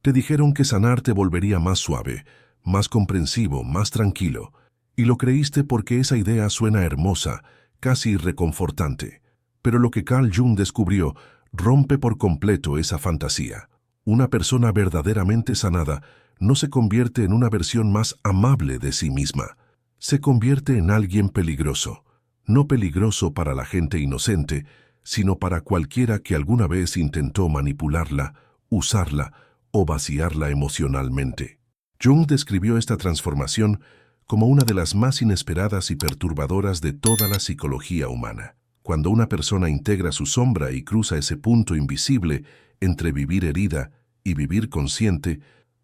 Te dijeron que sanar te volvería más suave, más comprensivo, más tranquilo, y lo creíste porque esa idea suena hermosa, casi reconfortante. Pero lo que Carl Jung descubrió rompe por completo esa fantasía. Una persona verdaderamente sanada no se convierte en una versión más amable de sí misma. Se convierte en alguien peligroso. No peligroso para la gente inocente, sino para cualquiera que alguna vez intentó manipularla, usarla o vaciarla emocionalmente. Jung describió esta transformación como una de las más inesperadas y perturbadoras de toda la psicología humana. Cuando una persona integra su sombra y cruza ese punto invisible entre vivir herida y vivir consciente,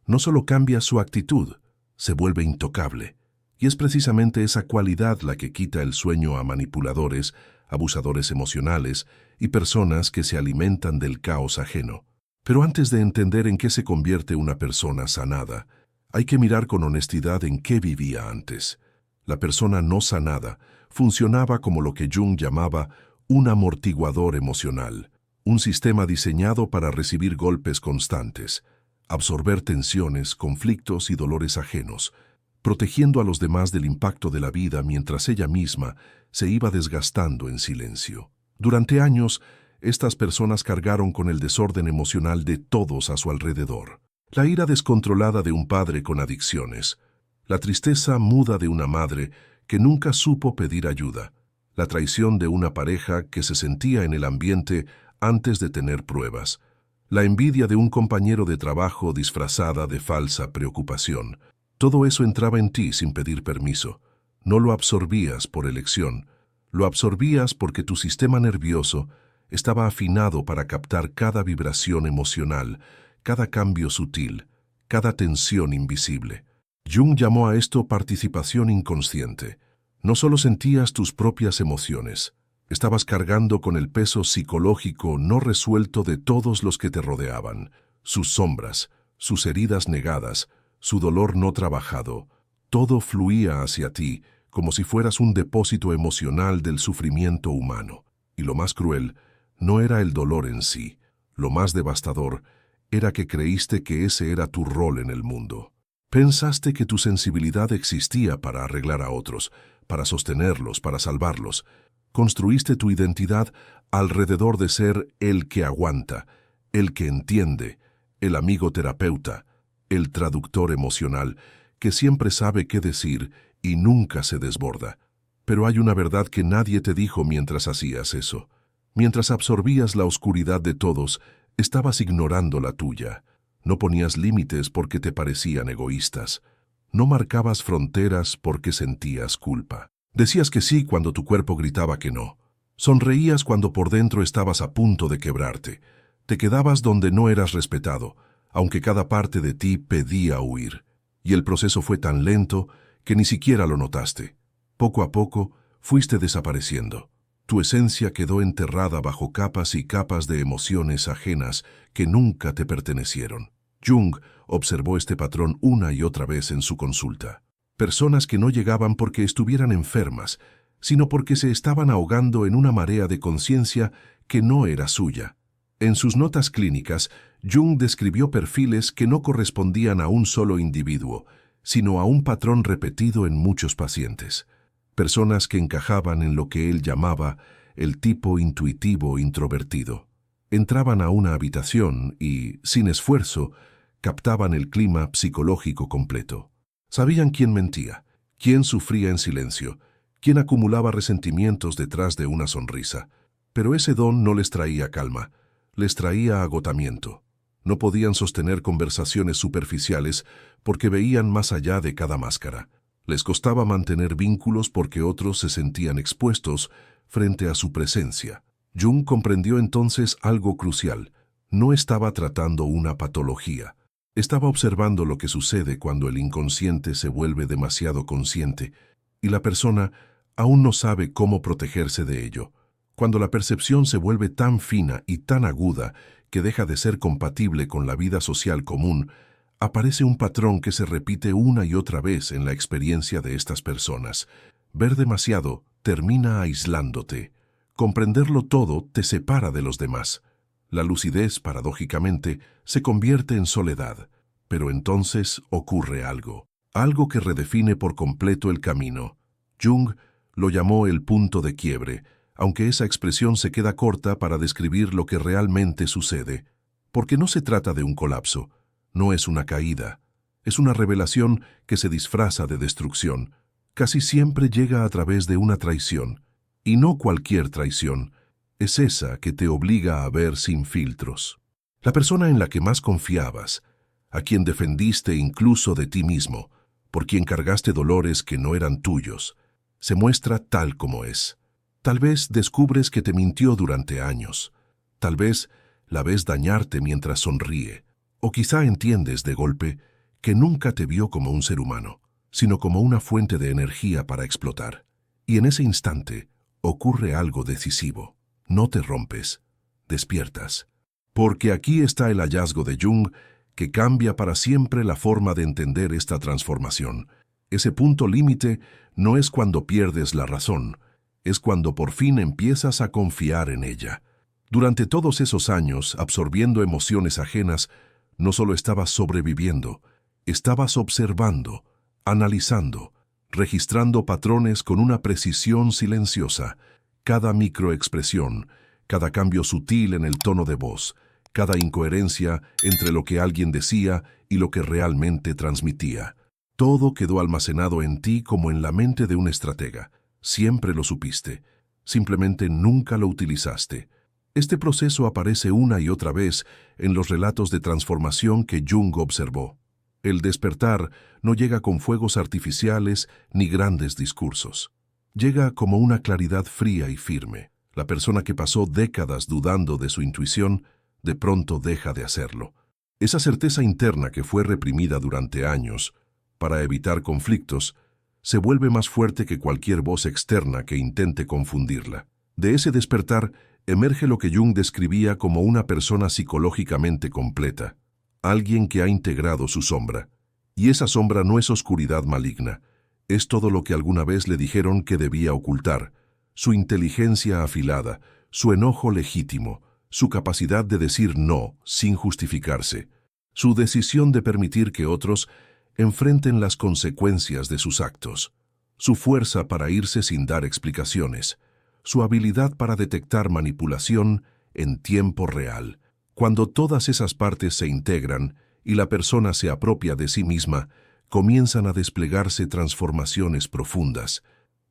no solo cambia su actitud, se vuelve intocable. Y es precisamente esa cualidad la que quita el sueño a manipuladores, abusadores emocionales y personas que se alimentan del caos ajeno. Pero antes de entender en qué se convierte una persona sanada, hay que mirar con honestidad en qué vivía antes. La persona no sanada funcionaba como lo que Jung llamaba un amortiguador emocional, un sistema diseñado para recibir golpes constantes, absorber tensiones, conflictos y dolores ajenos, protegiendo a los demás del impacto de la vida mientras ella misma se iba desgastando en silencio. Durante años, estas personas cargaron con el desorden emocional de todos a su alrededor. La ira descontrolada de un padre con adicciones, la tristeza muda de una madre que nunca supo pedir ayuda, la traición de una pareja que se sentía en el ambiente antes de tener pruebas, la envidia de un compañero de trabajo disfrazada de falsa preocupación. Todo eso entraba en ti sin pedir permiso. No lo absorbías por elección, lo absorbías porque tu sistema nervioso estaba afinado para captar cada vibración emocional, cada cambio sutil, cada tensión invisible. Jung llamó a esto participación inconsciente. No solo sentías tus propias emociones, estabas cargando con el peso psicológico no resuelto de todos los que te rodeaban, sus sombras, sus heridas negadas, su dolor no trabajado. Todo fluía hacia ti como si fueras un depósito emocional del sufrimiento humano. Y lo más cruel no era el dolor en sí, lo más devastador era que creíste que ese era tu rol en el mundo. Pensaste que tu sensibilidad existía para arreglar a otros, para sostenerlos, para salvarlos. Construiste tu identidad alrededor de ser el que aguanta, el que entiende, el amigo terapeuta, el traductor emocional, que siempre sabe qué decir y nunca se desborda. Pero hay una verdad que nadie te dijo mientras hacías eso. Mientras absorbías la oscuridad de todos, estabas ignorando la tuya. No ponías límites porque te parecían egoístas. No marcabas fronteras porque sentías culpa. Decías que sí cuando tu cuerpo gritaba que no. Sonreías cuando por dentro estabas a punto de quebrarte. Te quedabas donde no eras respetado, aunque cada parte de ti pedía huir. Y el proceso fue tan lento que ni siquiera lo notaste. Poco a poco, fuiste desapareciendo. Tu esencia quedó enterrada bajo capas y capas de emociones ajenas que nunca te pertenecieron. Jung observó este patrón una y otra vez en su consulta. Personas que no llegaban porque estuvieran enfermas, sino porque se estaban ahogando en una marea de conciencia que no era suya. En sus notas clínicas, Jung describió perfiles que no correspondían a un solo individuo, sino a un patrón repetido en muchos pacientes. Personas que encajaban en lo que él llamaba el tipo intuitivo introvertido. Entraban a una habitación y, sin esfuerzo, captaban el clima psicológico completo. Sabían quién mentía, quién sufría en silencio, quién acumulaba resentimientos detrás de una sonrisa. Pero ese don no les traía calma, les traía agotamiento. No podían sostener conversaciones superficiales porque veían más allá de cada máscara. Les costaba mantener vínculos porque otros se sentían expuestos frente a su presencia. Jung comprendió entonces algo crucial. No estaba tratando una patología. Estaba observando lo que sucede cuando el inconsciente se vuelve demasiado consciente y la persona aún no sabe cómo protegerse de ello. Cuando la percepción se vuelve tan fina y tan aguda que deja de ser compatible con la vida social común, aparece un patrón que se repite una y otra vez en la experiencia de estas personas. Ver demasiado termina aislándote. Comprenderlo todo te separa de los demás. La lucidez, paradójicamente, se convierte en soledad, pero entonces ocurre algo que redefine por completo el camino. Jung lo llamó el punto de quiebre, aunque esa expresión se queda corta para describir lo que realmente sucede, porque no se trata de un colapso, no es una caída, es una revelación que se disfraza de destrucción. Casi siempre llega a través de una traición, y no cualquier traición, es esa que te obliga a ver sin filtros. La persona en la que más confiabas, a quien defendiste incluso de ti mismo, por quien cargaste dolores que no eran tuyos, se muestra tal como es. Tal vez descubres que te mintió durante años. Tal vez la ves dañarte mientras sonríe. O quizá entiendes de golpe que nunca te vio como un ser humano, sino como una fuente de energía para explotar. Y en ese instante ocurre algo decisivo. No te rompes, despiertas. Porque aquí está el hallazgo de Jung que cambia para siempre la forma de entender esta transformación. Ese punto límite no es cuando pierdes la razón, es cuando por fin empiezas a confiar en ella. Durante todos esos años, absorbiendo emociones ajenas, no solo estabas sobreviviendo, estabas observando, analizando, registrando patrones con una precisión silenciosa. Cada microexpresión, cada cambio sutil en el tono de voz, cada incoherencia entre lo que alguien decía y lo que realmente transmitía. Todo quedó almacenado en ti como en la mente de un estratega. Siempre lo supiste, simplemente nunca lo utilizaste. Este proceso aparece una y otra vez en los relatos de transformación que Jung observó. El despertar no llega con fuegos artificiales ni grandes discursos. Llega como una claridad fría y firme. La persona que pasó décadas dudando de su intuición, de pronto deja de hacerlo. Esa certeza interna que fue reprimida durante años, para evitar conflictos, se vuelve más fuerte que cualquier voz externa que intente confundirla. De ese despertar emerge lo que Jung describía como una persona psicológicamente completa, alguien que ha integrado su sombra. Y esa sombra no es oscuridad maligna, es todo lo que alguna vez le dijeron que debía ocultar, su inteligencia afilada, su enojo legítimo, su capacidad de decir no sin justificarse, su decisión de permitir que otros enfrenten las consecuencias de sus actos, su fuerza para irse sin dar explicaciones, su habilidad para detectar manipulación en tiempo real. Cuando todas esas partes se integran y la persona se apropia de sí misma, comienzan a desplegarse transformaciones profundas.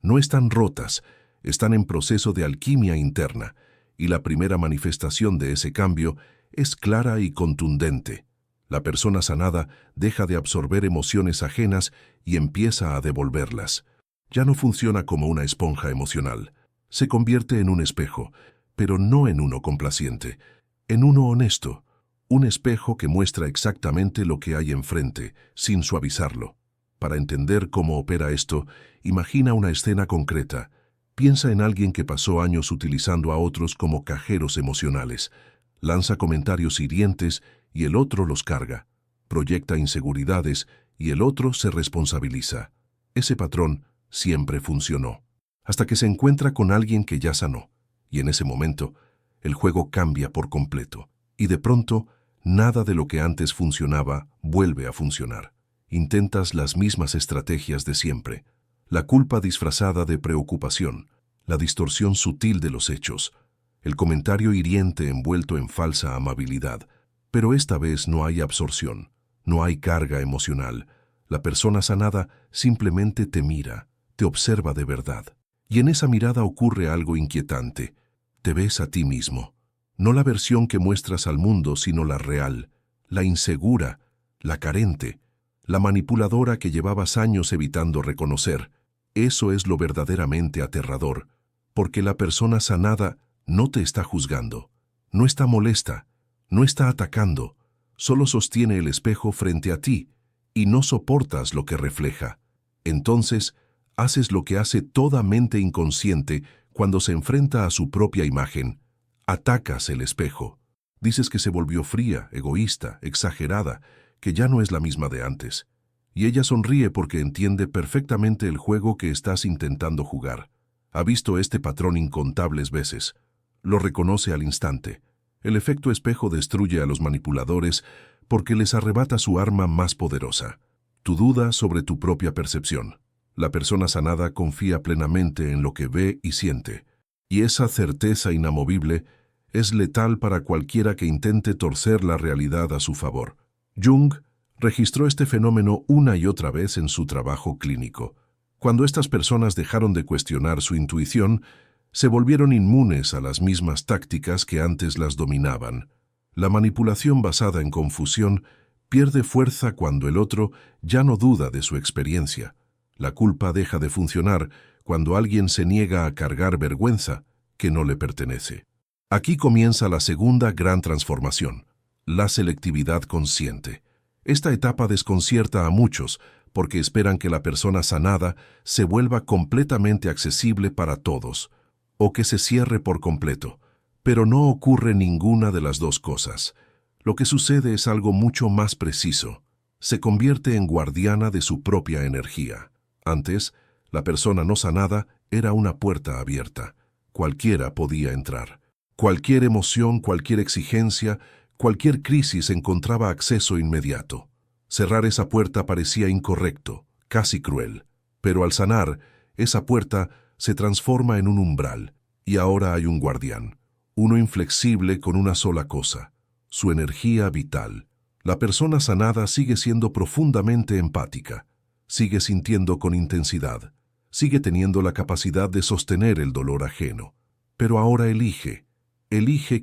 No están rotas, están en proceso de alquimia interna, y la primera manifestación de ese cambio es clara y contundente. La persona sanada deja de absorber emociones ajenas y empieza a devolverlas. Ya no funciona como una esponja emocional. Se convierte en un espejo, pero no en uno complaciente, en uno honesto, un espejo que muestra exactamente lo que hay enfrente, sin suavizarlo. Para entender cómo opera esto, imagina una escena concreta. Piensa en alguien que pasó años utilizando a otros como cajeros emocionales. Lanza comentarios hirientes y el otro los carga. Proyecta inseguridades y el otro se responsabiliza. Ese patrón siempre funcionó, hasta que se encuentra con alguien que ya sanó. Y en ese momento, el juego cambia por completo. Y de pronto, nada de lo que antes funcionaba vuelve a funcionar. Intentas las mismas estrategias de siempre. La culpa disfrazada de preocupación, la distorsión sutil de los hechos, el comentario hiriente envuelto en falsa amabilidad. Pero esta vez no hay absorción, no hay carga emocional. La persona sanada simplemente te mira, te observa de verdad. Y en esa mirada ocurre algo inquietante. Te ves a ti mismo. No la versión que muestras al mundo, sino la real, la insegura, la carente, la manipuladora que llevabas años evitando reconocer. Eso es lo verdaderamente aterrador, porque la persona sanada no te está juzgando, no está molesta, no está atacando, solo sostiene el espejo frente a ti y no soportas lo que refleja. Entonces, haces lo que hace toda mente inconsciente cuando se enfrenta a su propia imagen. Atacas el espejo. Dices que se volvió fría, egoísta, exagerada, que ya no es la misma de antes. Y ella sonríe porque entiende perfectamente el juego que estás intentando jugar. Ha visto este patrón incontables veces. Lo reconoce al instante. El efecto espejo destruye a los manipuladores porque les arrebata su arma más poderosa, tu duda sobre tu propia percepción. La persona sanada confía plenamente en lo que ve y siente, y esa certeza inamovible es letal para cualquiera que intente torcer la realidad a su favor. Jung registró este fenómeno una y otra vez en su trabajo clínico. Cuando estas personas dejaron de cuestionar su intuición, se volvieron inmunes a las mismas tácticas que antes las dominaban. La manipulación basada en confusión pierde fuerza cuando el otro ya no duda de su experiencia. La culpa deja de funcionar cuando alguien se niega a cargar vergüenza que no le pertenece. Aquí comienza la segunda gran transformación, la selectividad consciente. Esta etapa desconcierta a muchos porque esperan que la persona sanada se vuelva completamente accesible para todos, o que se cierre por completo, pero no ocurre ninguna de las dos cosas. Lo que sucede es algo mucho más preciso. Se convierte en guardiana de su propia energía. Antes, la persona no sanada era una puerta abierta. Cualquiera podía entrar. Cualquier emoción, cualquier exigencia, cualquier crisis encontraba acceso inmediato. Cerrar esa puerta parecía incorrecto, casi cruel. Pero al sanar, esa puerta se transforma en un umbral, y ahora hay un guardián, uno inflexible con una sola cosa, su energía vital. La persona sanada sigue siendo profundamente empática, sigue sintiendo con intensidad, sigue teniendo la capacidad de sostener el dolor ajeno, pero ahora elige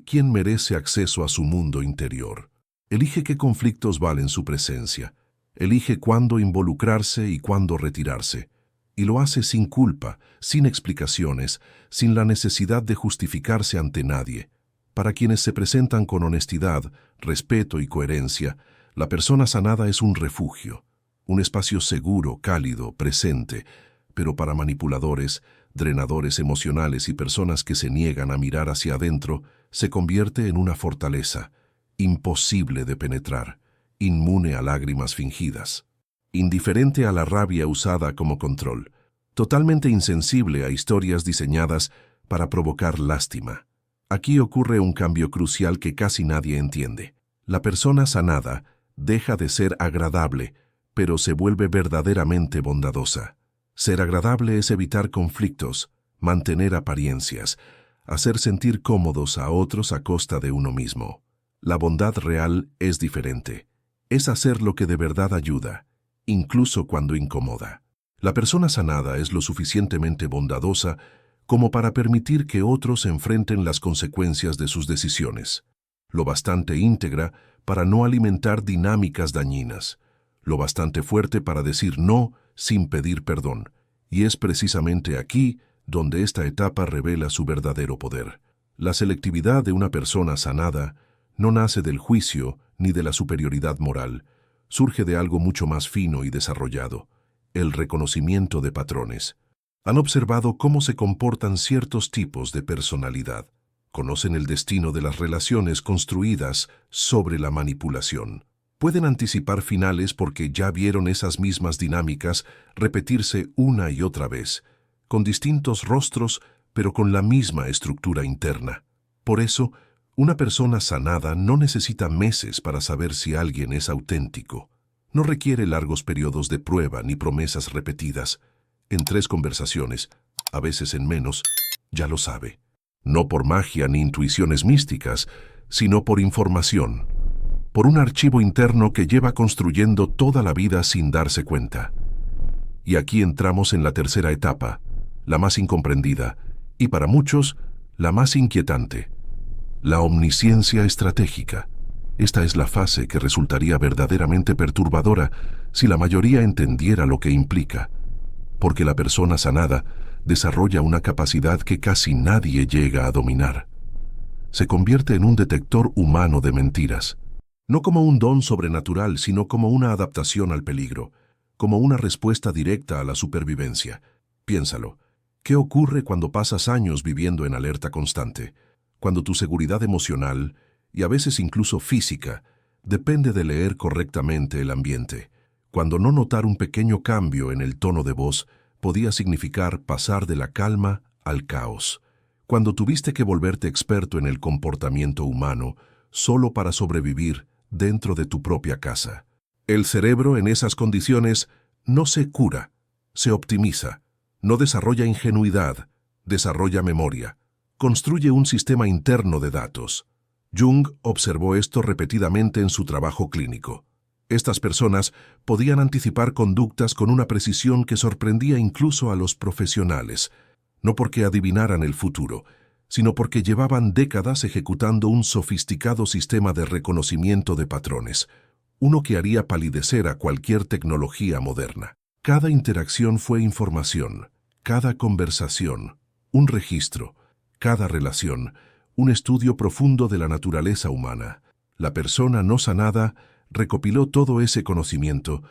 quién merece acceso a su mundo interior. Elige qué conflictos valen su presencia, elige cuándo involucrarse y cuándo retirarse, y lo hace sin culpa, sin explicaciones, sin la necesidad de justificarse ante nadie. Para quienes se presentan con honestidad, respeto y coherencia, la persona sanada es un refugio, un espacio seguro, cálido, presente, pero para manipuladores, drenadores emocionales y personas que se niegan a mirar hacia adentro, se convierte en una fortaleza, imposible de penetrar, inmune a lágrimas fingidas, indiferente a la rabia usada como control, totalmente insensible a historias diseñadas para provocar lástima. Aquí ocurre un cambio crucial que casi nadie entiende. La persona sanada deja de ser agradable, pero se vuelve verdaderamente bondadosa. Ser agradable es evitar conflictos, mantener apariencias, hacer sentir cómodos a otros a costa de uno mismo. La bondad real es diferente. Es hacer lo que de verdad ayuda, incluso cuando incomoda. La persona sanada es lo suficientemente bondadosa como para permitir que otros enfrenten las consecuencias de sus decisiones, lo bastante íntegra para no alimentar dinámicas dañinas, lo bastante fuerte para decir no sin pedir perdón, y es precisamente aquí donde esta etapa revela su verdadero poder. La selectividad de una persona sanada no nace del juicio ni de la superioridad moral, surge de algo mucho más fino y desarrollado, el reconocimiento de patrones. Han observado cómo se comportan ciertos tipos de personalidad. Conocen el destino de las relaciones construidas sobre la manipulación. Pueden anticipar finales porque ya vieron esas mismas dinámicas repetirse una y otra vez, con distintos rostros pero con la misma estructura interna. Por eso, una persona sanada no necesita meses para saber si alguien es auténtico. No requiere largos periodos de prueba ni promesas repetidas. En 3 conversaciones, a veces en menos, ya lo sabe. No por magia ni intuiciones místicas, sino por información. Por un archivo interno que lleva construyendo toda la vida sin darse cuenta. Y aquí entramos en la tercera etapa, la más incomprendida, y para muchos, la más inquietante. La omnisciencia estratégica. Esta es la fase que resultaría verdaderamente perturbadora si la mayoría entendiera lo que implica, porque la persona sanada desarrolla una capacidad que casi nadie llega a dominar. Se convierte en un detector humano de mentiras, no como un don sobrenatural, sino como una adaptación al peligro, como una respuesta directa a la supervivencia. Piénsalo, ¿qué ocurre cuando pasas años viviendo en alerta constante? Cuando tu seguridad emocional, y a veces incluso física, depende de leer correctamente el ambiente. Cuando no notar un pequeño cambio en el tono de voz podía significar pasar de la calma al caos. cuando tuviste que volverte experto en el comportamiento humano solo para sobrevivir dentro de tu propia casa. El cerebro en esas condiciones no se cura, se optimiza, no desarrolla ingenuidad, desarrolla memoria, construye un sistema interno de datos. Jung observó esto repetidamente en su trabajo clínico. Estas personas podían anticipar conductas con una precisión que sorprendía incluso a los profesionales, no porque adivinaran el futuro, sino porque llevaban décadas ejecutando un sofisticado sistema de reconocimiento de patrones, uno que haría palidecer a cualquier tecnología moderna. Cada interacción fue información, cada conversación, un registro, cada relación, un estudio profundo de la naturaleza humana. La persona no sanada recopiló todo ese conocimiento,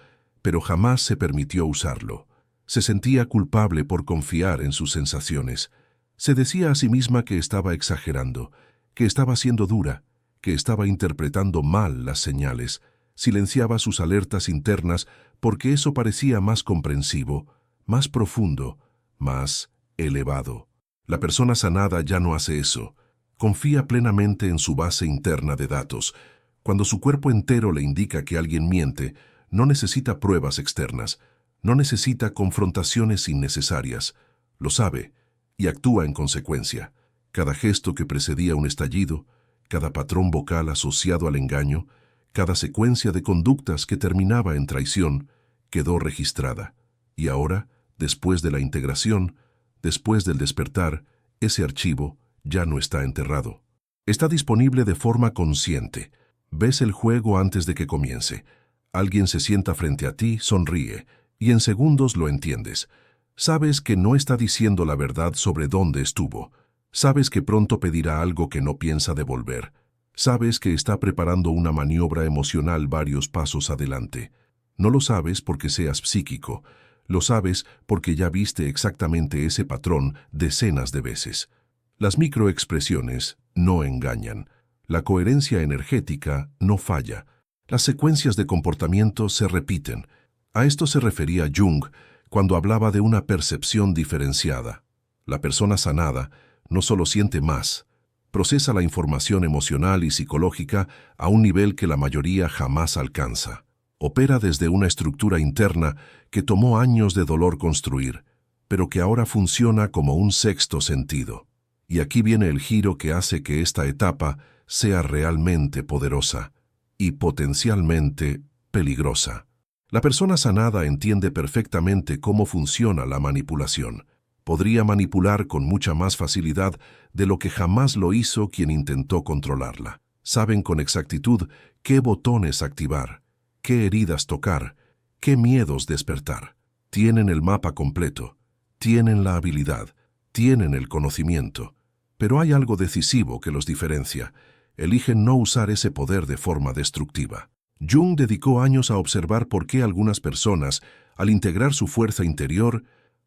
pero jamás se permitió usarlo. Se sentía culpable por confiar en sus sensaciones. Se decía a sí misma que estaba exagerando, que estaba siendo dura, que estaba interpretando mal las señales. Silenciaba sus alertas internas porque eso parecía más comprensivo, más profundo, más elevado. La persona sanada ya no hace eso. Confía plenamente en su base interna de datos. Cuando su cuerpo entero le indica que alguien miente, no necesita pruebas externas, no necesita confrontaciones innecesarias. Lo sabe y actúa en consecuencia. Cada gesto que precedía un estallido, cada patrón vocal asociado al engaño, cada secuencia de conductas que terminaba en traición, quedó registrada. Y ahora, después de la integración, después del despertar, ese archivo ya no está enterrado. Está disponible de forma consciente. Ves el juego antes de que comience. Alguien se sienta frente a ti, sonríe, y en segundos lo entiendes. Sabes que no está diciendo la verdad sobre dónde estuvo. Sabes que pronto pedirá algo que no piensa devolver. Sabes que está preparando una maniobra emocional varios pasos adelante. No lo sabes porque seas psíquico. Lo sabes porque ya viste exactamente ese patrón decenas de veces. Las microexpresiones no engañan. La coherencia energética no falla. Las secuencias de comportamiento se repiten. A esto se refería Jung cuando hablaba de una percepción diferenciada. La persona sanada no solo siente más, procesa la información emocional y psicológica a un nivel que la mayoría jamás alcanza. Opera desde una estructura interna que tomó años de dolor construir, pero que ahora funciona como un sexto sentido. Y aquí viene el giro que hace que esta etapa sea realmente poderosa y potencialmente peligrosa. La persona sanada entiende perfectamente cómo funciona la manipulación. Podría manipular con mucha más facilidad de lo que jamás lo hizo quien intentó controlarla. Saben con exactitud qué botones activar, qué heridas tocar, qué miedos despertar. Tienen el mapa completo, tienen la habilidad, tienen el conocimiento. Pero hay algo decisivo que los diferencia. Eligen no usar ese poder de forma destructiva. Jung dedicó años a observar por qué algunas personas, al integrar su fuerza interior,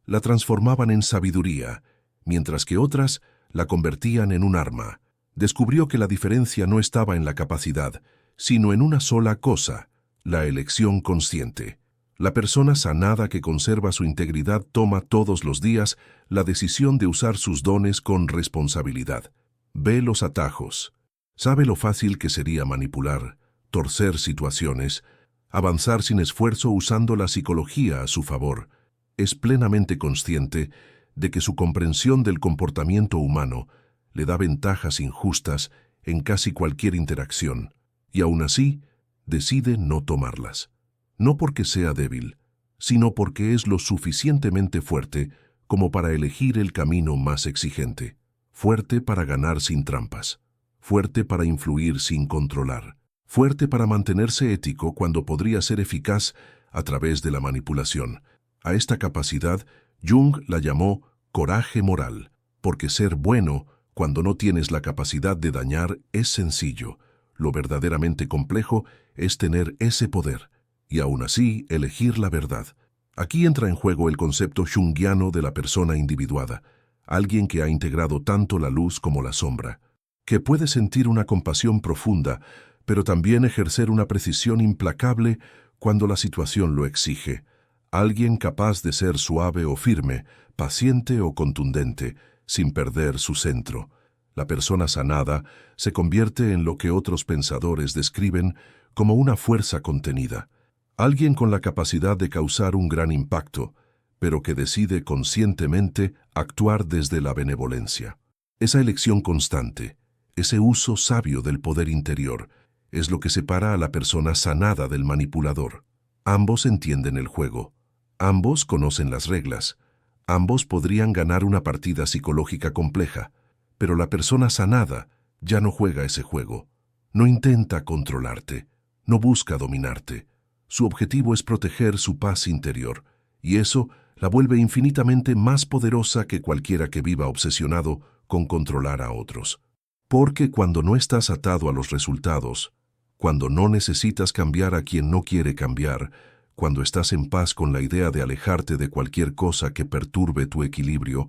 la transformaban en sabiduría, mientras que otras la convertían en un arma. Descubrió que la diferencia no estaba en la capacidad, sino en una sola cosa, la elección consciente. La persona sanada que conserva su integridad toma todos los días la decisión de usar sus dones con responsabilidad. Ve los atajos. Sabe lo fácil que sería manipular, torcer situaciones, avanzar sin esfuerzo usando la psicología a su favor. Es plenamente consciente de que su comprensión del comportamiento humano le da ventajas injustas en casi cualquier interacción, y aún así decide no tomarlas. No porque sea débil, sino porque es lo suficientemente fuerte como para elegir el camino más exigente. Fuerte para ganar sin trampas. Fuerte para influir sin controlar. Fuerte para mantenerse ético cuando podría ser eficaz a través de la manipulación. A esta capacidad, Jung la llamó coraje moral, porque ser bueno cuando no tienes la capacidad de dañar es sencillo. Lo verdaderamente complejo es tener ese poder, y aún así elegir la verdad. Aquí entra en juego el concepto junguiano de la persona individuada, alguien que ha integrado tanto la luz como la sombra, que puede sentir una compasión profunda, pero también ejercer una precisión implacable cuando la situación lo exige. Alguien capaz de ser suave o firme, paciente o contundente, sin perder su centro. La persona sanada se convierte en lo que otros pensadores describen como una fuerza contenida, alguien con la capacidad de causar un gran impacto, pero que decide conscientemente actuar desde la benevolencia. Esa elección constante, ese uso sabio del poder interior, es lo que separa a la persona sanada del manipulador. Ambos entienden el juego, ambos conocen las reglas, ambos podrían ganar una partida psicológica compleja, pero la persona sanada ya no juega ese juego, no intenta controlarte, no busca dominarte. Su objetivo es proteger su paz interior, y eso la vuelve infinitamente más poderosa que cualquiera que viva obsesionado con controlar a otros. Porque cuando no estás atado a los resultados, cuando no necesitas cambiar a quien no quiere cambiar, cuando estás en paz con la idea de alejarte de cualquier cosa que perturbe tu equilibrio,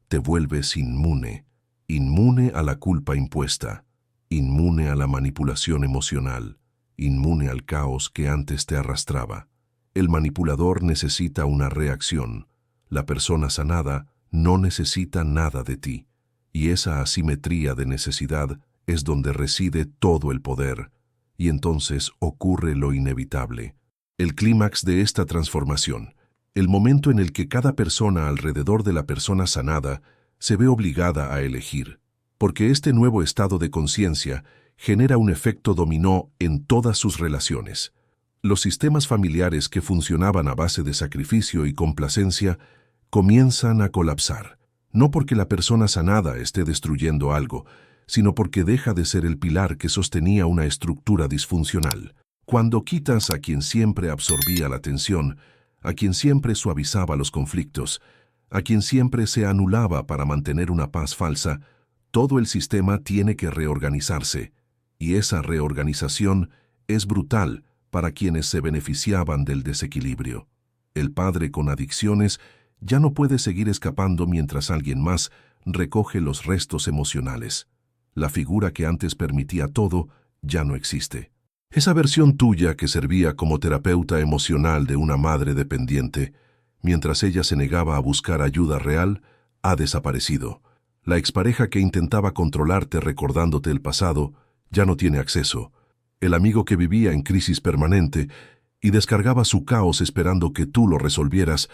te vuelves inmune, inmune a la culpa impuesta, inmune a la manipulación emocional, inmune al caos que antes te arrastraba. El manipulador necesita una reacción. La persona sanada no necesita nada de ti. Y esa asimetría de necesidad es donde reside todo el poder. Y entonces ocurre lo inevitable. El clímax de esta transformación, el momento en el que cada persona alrededor de la persona sanada se ve obligada a elegir. Porque este nuevo estado de conciencia genera un efecto dominó en todas sus relaciones. Los sistemas familiares que funcionaban a base de sacrificio y complacencia comienzan a colapsar, no porque la persona sanada esté destruyendo algo, sino porque deja de ser el pilar que sostenía una estructura disfuncional. Cuando quitas a quien siempre absorbía la tensión, a quien siempre suavizaba los conflictos, a quien siempre se anulaba para mantener una paz falsa, todo el sistema tiene que reorganizarse, y esa reorganización es brutal para quienes se beneficiaban del desequilibrio. El padre con adicciones ya no puede seguir escapando mientras alguien más recoge los restos emocionales. La figura que antes permitía todo ya no existe. Esa versión tuya que servía como terapeuta emocional de una madre dependiente, mientras ella se negaba a buscar ayuda real, ha desaparecido. La expareja que intentaba controlarte recordándote el pasado ya no tiene acceso. El amigo que vivía en crisis permanente y descargaba su caos esperando que tú lo resolvieras,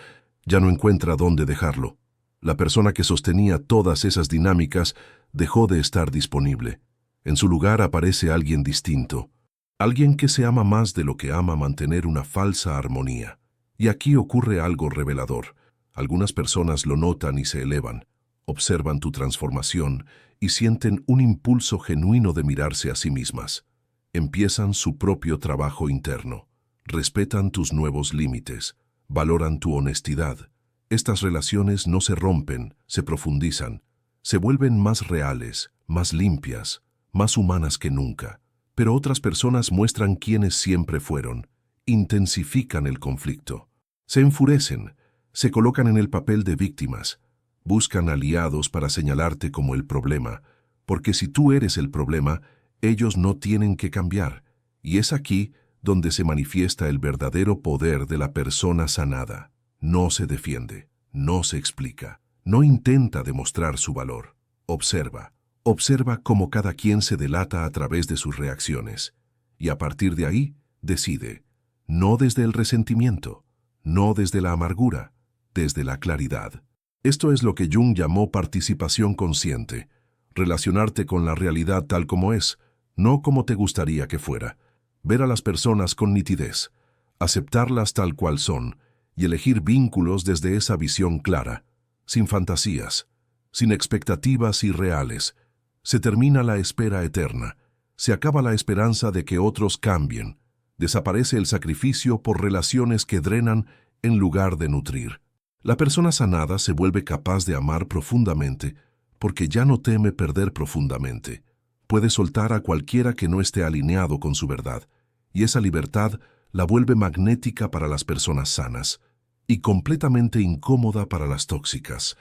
ya no encuentra dónde dejarlo. La persona que sostenía todas esas dinámicas dejó de estar disponible. En su lugar aparece alguien distinto, alguien que se ama más de lo que ama mantener una falsa armonía. Y aquí ocurre algo revelador. Algunas personas lo notan y se elevan, observan tu transformación y sienten un impulso genuino de mirarse a sí mismas. Empiezan su propio trabajo interno, respetan tus nuevos límites, valoran tu honestidad. Estas relaciones no se rompen, se profundizan, se vuelven más reales, más limpias, más humanas que nunca. Pero otras personas muestran quiénes siempre fueron, intensifican el conflicto, se enfurecen, se colocan en el papel de víctimas, buscan aliados para señalarte como el problema, porque si tú eres el problema, ellos no tienen que cambiar, y es aquí donde se manifiesta el verdadero poder de la persona sanada. No se defiende, no se explica, no intenta demostrar su valor. Observa, observa cómo cada quien se delata a través de sus reacciones, y a partir de ahí, decide, no desde el resentimiento, no desde la amargura, desde la claridad. Esto es lo que Jung llamó participación consciente, relacionarte con la realidad tal como es, no como te gustaría que fuera, ver a las personas con nitidez, aceptarlas tal cual son y elegir vínculos desde esa visión clara, sin fantasías, sin expectativas irreales. Se termina la espera eterna, se acaba la esperanza de que otros cambien, desaparece el sacrificio por relaciones que drenan en lugar de nutrir. La persona sanada se vuelve capaz de amar profundamente porque ya no teme perder profundamente. Puede soltar a cualquiera que no esté alineado con su verdad, y esa libertad la vuelve magnética para las personas sanas y completamente incómoda para las tóxicas.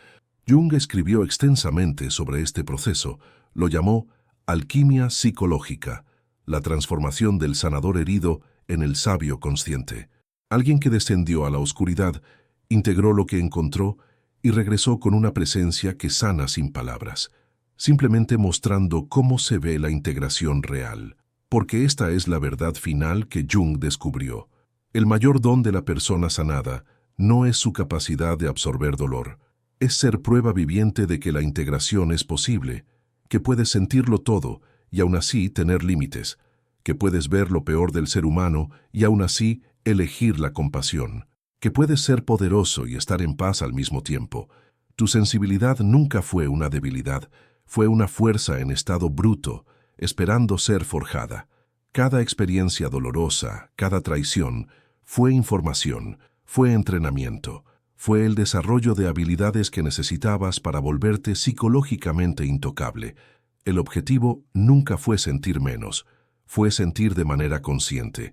Jung escribió extensamente sobre este proceso, lo llamó alquimia psicológica, la transformación del sanador herido en el sabio consciente. Alguien que descendió a la oscuridad, integró lo que encontró y regresó con una presencia que sana sin palabras, simplemente mostrando cómo se ve la integración real. Porque esta es la verdad final que Jung descubrió. El mayor don de la persona sanada no es su capacidad de absorber dolor, es ser prueba viviente de que la integración es posible, que puedes sentirlo todo y aún así tener límites, que puedes ver lo peor del ser humano y aún así elegir la compasión, que puedes ser poderoso y estar en paz al mismo tiempo. Tu sensibilidad nunca fue una debilidad, fue una fuerza en estado bruto, esperando ser forjada. Cada experiencia dolorosa, cada traición, fue información, fue entrenamiento, fue el desarrollo de habilidades que necesitabas para volverte psicológicamente intocable. El objetivo nunca fue sentir menos, fue sentir de manera consciente,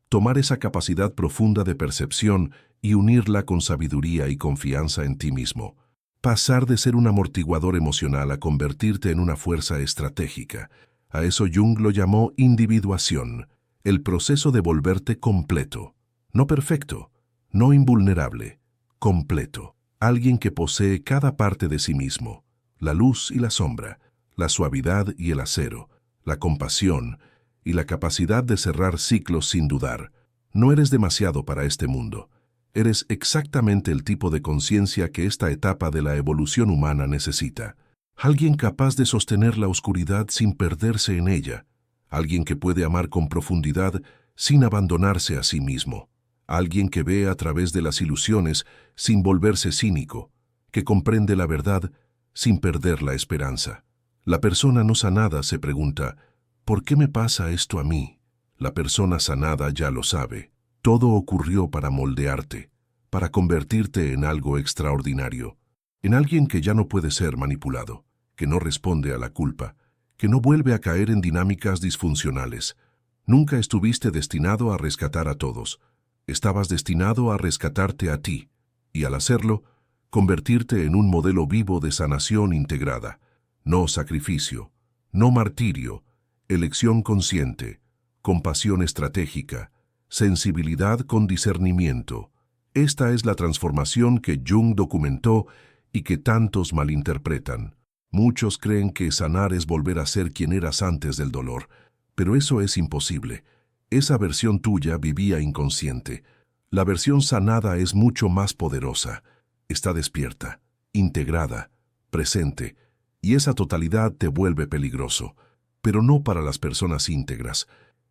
tomar esa capacidad profunda de percepción y unirla con sabiduría y confianza en ti mismo. Pasar de ser un amortiguador emocional a convertirte en una fuerza estratégica. A eso Jung lo llamó individuación, el proceso de volverte completo. No perfecto, no invulnerable, completo. Alguien que posee cada parte de sí mismo, la luz y la sombra, la suavidad y el acero, la compasión y la capacidad de cerrar ciclos sin dudar. No eres demasiado para este mundo. Eres exactamente el tipo de conciencia que esta etapa de la evolución humana necesita. Alguien capaz de sostener la oscuridad sin perderse en ella. Alguien que puede amar con profundidad sin abandonarse a sí mismo. Alguien que ve a través de las ilusiones sin volverse cínico. Que comprende la verdad sin perder la esperanza. La persona no sanada se pregunta, ¿por qué me pasa esto a mí? La persona sanada ya lo sabe. Todo ocurrió para moldearte, para convertirte en algo extraordinario, en alguien que ya no puede ser manipulado, que no responde a la culpa, que no vuelve a caer en dinámicas disfuncionales. Nunca estuviste destinado a rescatar a todos. Estabas destinado a rescatarte a ti, y al hacerlo, convertirte en un modelo vivo de sanación integrada. No sacrificio, no martirio, elección consciente, compasión estratégica, sensibilidad con discernimiento. Esta es la transformación que Jung documentó y que tantos malinterpretan. Muchos creen que sanar es volver a ser quien eras antes del dolor, pero eso es imposible. Esa versión tuya vivía inconsciente. La versión sanada es mucho más poderosa. Está despierta, integrada, presente, y esa totalidad te vuelve peligroso. Pero no para las personas íntegras.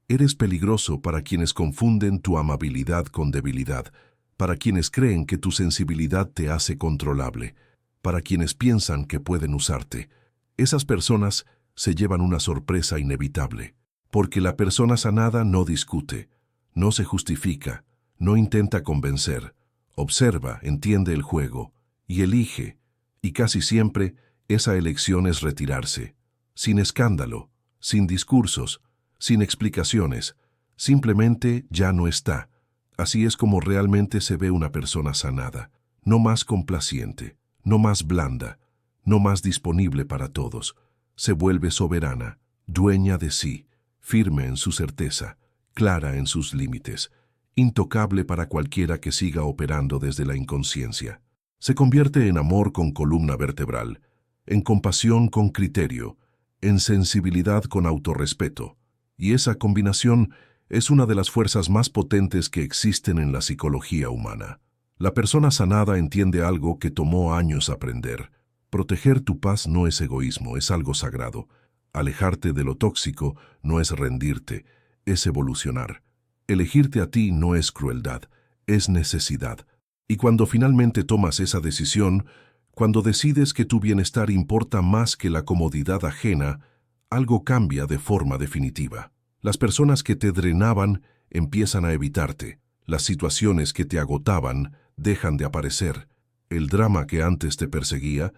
Eres peligroso para quienes confunden tu amabilidad con debilidad, para quienes creen que tu sensibilidad te hace controlable, para quienes piensan que pueden usarte. Esas personas se llevan una sorpresa inevitable, porque la persona sanada no discute, no se justifica, no intenta convencer, observa, entiende el juego y elige, y casi siempre esa elección es retirarse, sin escándalo, sin discursos, sin explicaciones, simplemente ya no está. Así es como realmente se ve una persona sanada, no más complaciente, no más blanda, no más disponible para todos. Se vuelve soberana, dueña de sí, firme en su certeza, clara en sus límites, intocable para cualquiera que siga operando desde la inconsciencia. Se convierte en amor con columna vertebral, en compasión con criterio, en sensibilidad con autorrespeto. Y esa combinación es una de las fuerzas más potentes que existen en la psicología humana. La persona sanada entiende algo que tomó años aprender. Proteger tu paz no es egoísmo, es algo sagrado. Alejarte de lo tóxico no es rendirte, es evolucionar. Elegirte a ti no es crueldad, es necesidad. Y cuando finalmente tomas esa decisión, cuando decides que tu bienestar importa más que la comodidad ajena, algo cambia de forma definitiva. Las personas que te drenaban empiezan a evitarte. Las situaciones que te agotaban dejan de aparecer. El drama que antes te perseguía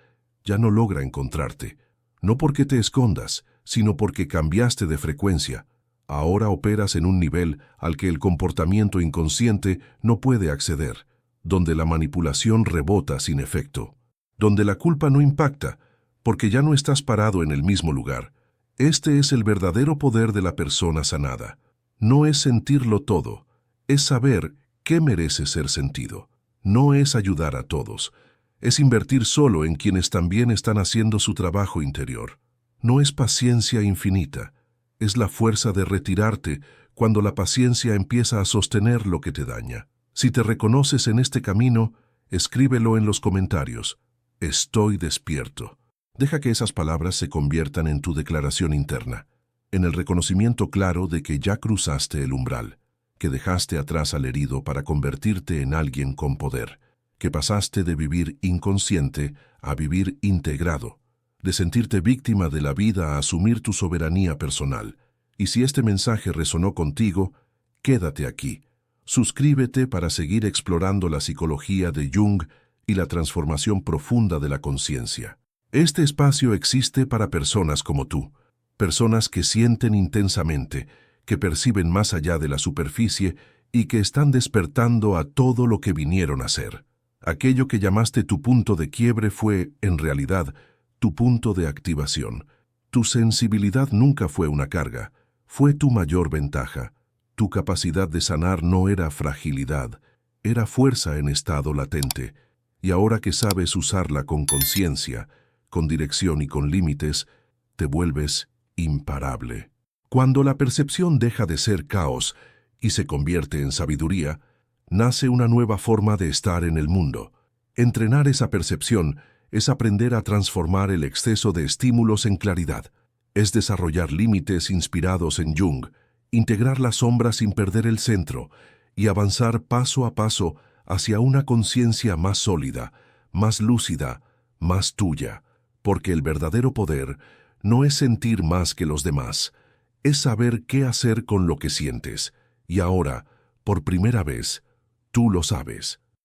ya no logra encontrarte. No porque te escondas, sino porque cambiaste de frecuencia. Ahora operas en un nivel al que el comportamiento inconsciente no puede acceder, donde la manipulación rebota sin efecto, donde la culpa no impacta, porque ya no estás parado en el mismo lugar. Este es el verdadero poder de la persona sanada. No es sentirlo todo, es saber qué merece ser sentido. No es ayudar a todos, Es invertir solo en quienes también están haciendo su trabajo interior. No es paciencia infinita, es la fuerza de retirarte cuando la paciencia empieza a sostener lo que te daña. Si te reconoces en este camino, escríbelo en los comentarios. Estoy despierto. Deja que esas palabras se conviertan en tu declaración interna, en el reconocimiento claro de que ya cruzaste el umbral, que dejaste atrás al herido para convertirte en alguien con poder, que pasaste de vivir inconsciente a vivir integrado, de sentirte víctima de la vida a asumir tu soberanía personal. Y si este mensaje resonó contigo, quédate aquí. Suscríbete para seguir explorando la psicología de Jung y la transformación profunda de la conciencia. Este espacio existe para personas como tú, personas que sienten intensamente, que perciben más allá de la superficie y que están despertando a todo lo que vinieron a ser. Aquello que llamaste tu punto de quiebre fue, en realidad, tu punto de activación. Tu sensibilidad nunca fue una carga, fue tu mayor ventaja. Tu capacidad de sanar no era fragilidad, era fuerza en estado latente. Y ahora que sabes usarla con conciencia, con dirección y con límites, te vuelves imparable. Cuando la percepción deja de ser caos y se convierte en sabiduría, nace una nueva forma de estar en el mundo. Entrenar esa percepción es aprender a transformar el exceso de estímulos en claridad. Es desarrollar límites inspirados en Jung, integrar la sombra sin perder el centro y avanzar paso a paso hacia una conciencia más sólida, más lúcida, más tuya. Porque el verdadero poder no es sentir más que los demás, es saber qué hacer con lo que sientes. Y ahora, por primera vez, tú lo sabes.